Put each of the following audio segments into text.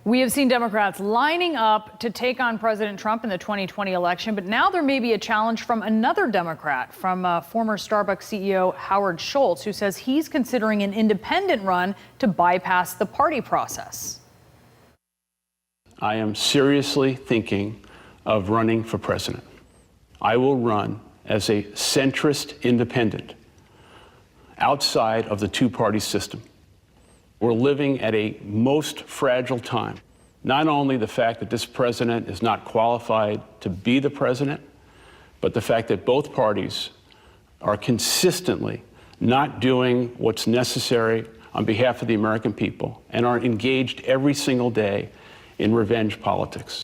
We have seen Democrats lining up to take on President Trump in the 2020 election, but now there may be a challenge from another Democrat, from former Starbucks CEO Howard Schultz, who says he's considering an independent run to bypass the party process. I am seriously thinking of running for president. I will run as a centrist independent outside of the two-party system. We're living at a most fragile time. Not only the fact that this president is not qualified to be the president, but the fact that both parties are consistently not doing what's necessary on behalf of the American people and are engaged every single day in revenge politics.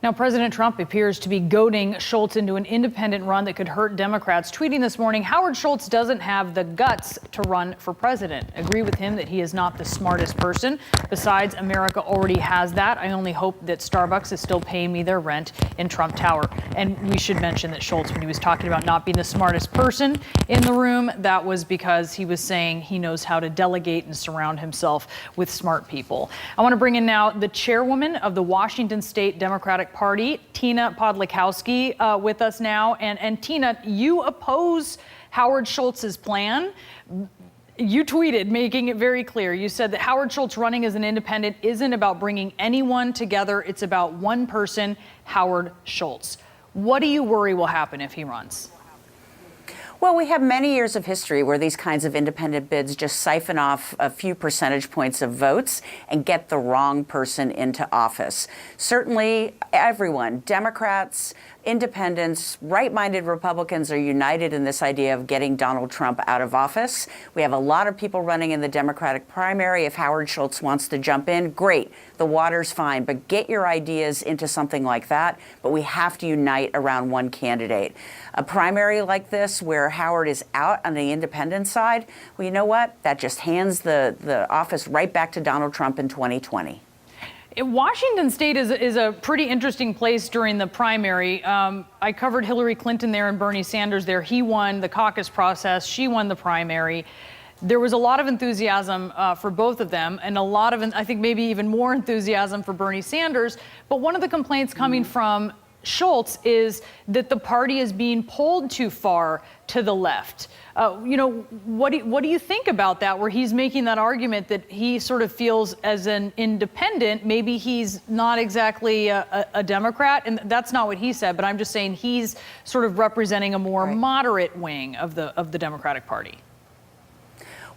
Now, President Trump appears to be goading Schultz into an independent run that could hurt Democrats, tweeting this morning, Howard Schultz doesn't have the guts to run for president. Agree with him that he is not the smartest person. Besides, America already has that. I only hope that Starbucks is still paying me their rent in Trump Tower. And we should mention that Schultz, when he was talking about not being the smartest person in the room, that was because he was saying he knows how to delegate and surround himself with smart people. I want to bring in now the chairwoman of the Washington State Democratic Party, Tina Podlikowski, with us now. And Tina, you oppose Howard Schultz's plan. You tweeted, making it very clear. You said that Howard Schultz running as an independent isn't about bringing anyone together. It's about one person, Howard Schultz. What do you worry will happen if he runs? Well, we have many years of history where these kinds of independent bids just siphon off a few percentage points of votes and get the wrong person into office. Certainly, everyone, Democrats, independents, right-minded Republicans are united in this idea of getting Donald Trump out of office. We have a lot of people running in the Democratic primary. If Howard Schultz wants to jump in, great. The water's fine, but get your ideas into something like that. But we have to unite around one candidate. A primary like this, where Howard is out on the independent side, well, you know what? That just hands the office right back to Donald Trump in 2020. Washington State is a pretty interesting place during the primary. I covered Hillary Clinton there and Bernie Sanders there. He won the caucus process. She won the primary. There was a lot of enthusiasm for both of them, and a lot of, I think maybe even more enthusiasm for Bernie Sanders. But one of the complaints coming from Schultz is that the party is being pulled too far to the left. What do you think about that, where he's making that argument that he sort of feels as an independent, maybe he's not exactly a Democrat, and that's not what he said, but I'm just saying he's sort of representing a more moderate wing of the Democratic Party.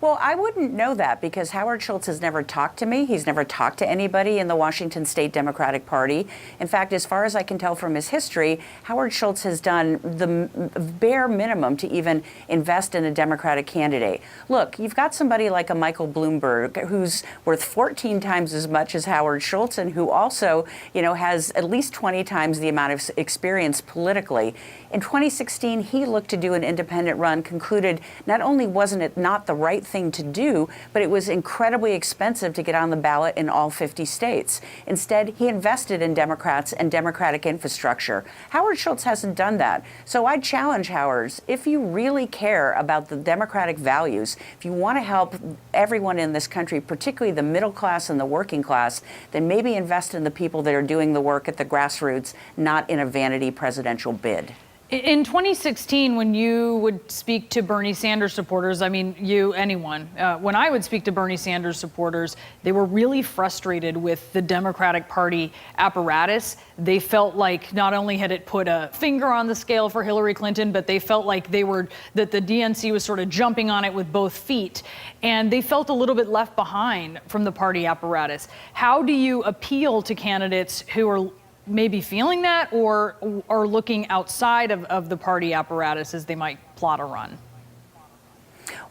Well, I wouldn't know that because Howard Schultz has never talked to me. He's never talked to anybody in the Washington State Democratic Party. In fact, as far as I can tell from his history, Howard Schultz has done the bare minimum to even invest in a Democratic candidate. Look, you've got somebody like a Michael Bloomberg who's worth 14 times as much as Howard Schultz and who also, has at least 20 times the amount of experience politically. In 2016, he looked to do an independent run, concluded not only wasn't it not the right thing to do, but it was incredibly expensive to get on the ballot in all 50 states. Instead, he invested in Democrats and Democratic infrastructure. Howard Schultz hasn't done that. So I challenge Howard, if you really care about the Democratic values, if you want to help everyone in this country, particularly the middle class and the working class, then maybe invest in the people that are doing the work at the grassroots, not in a vanity presidential bid. In 2016, when you would speak to Bernie Sanders supporters, anyone, when I would speak to Bernie Sanders supporters, they were really frustrated with the Democratic Party apparatus. They felt like not only had it put a finger on the scale for Hillary Clinton, but they felt like that the DNC was sort of jumping on it with both feet. And they felt a little bit left behind from the party apparatus. How do you appeal to candidates who are maybe feeling that or are looking outside of the party apparatus as they might plot a run?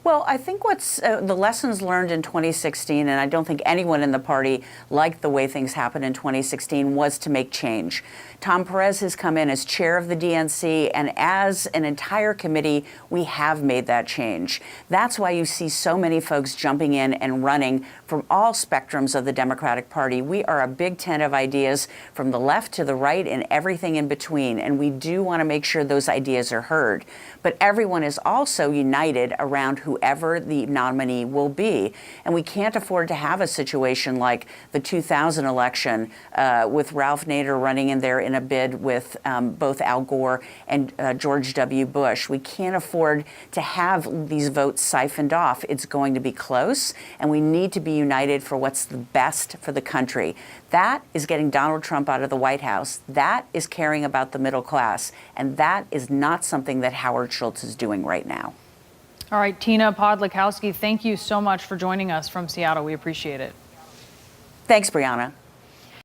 Well, I think what's the lessons learned in 2016, and I don't think anyone in the party liked the way things happened in 2016, was to make change. Tom Perez has come in as chair of the DNC, and as an entire committee, we have made that change. That's why you see so many folks jumping in and running from all spectrums of the Democratic Party. We are a big tent of ideas from the left to the right and everything in between, and we do want to make sure those ideas are heard. But everyone is also united around who whoever the nominee will be. And we can't afford to have a situation like the 2000 election with Ralph Nader running in there in a bid with both Al Gore and George W. Bush. We can't afford to have these votes siphoned off. It's going to be close, and we need to be united for what's the best for the country. That is getting Donald Trump out of the White House. That is caring about the middle class. And that is not something that Howard Schultz is doing right now. All right, Tina Podlikowski, thank you so much for joining us from Seattle. We appreciate it. Thanks, Brianna.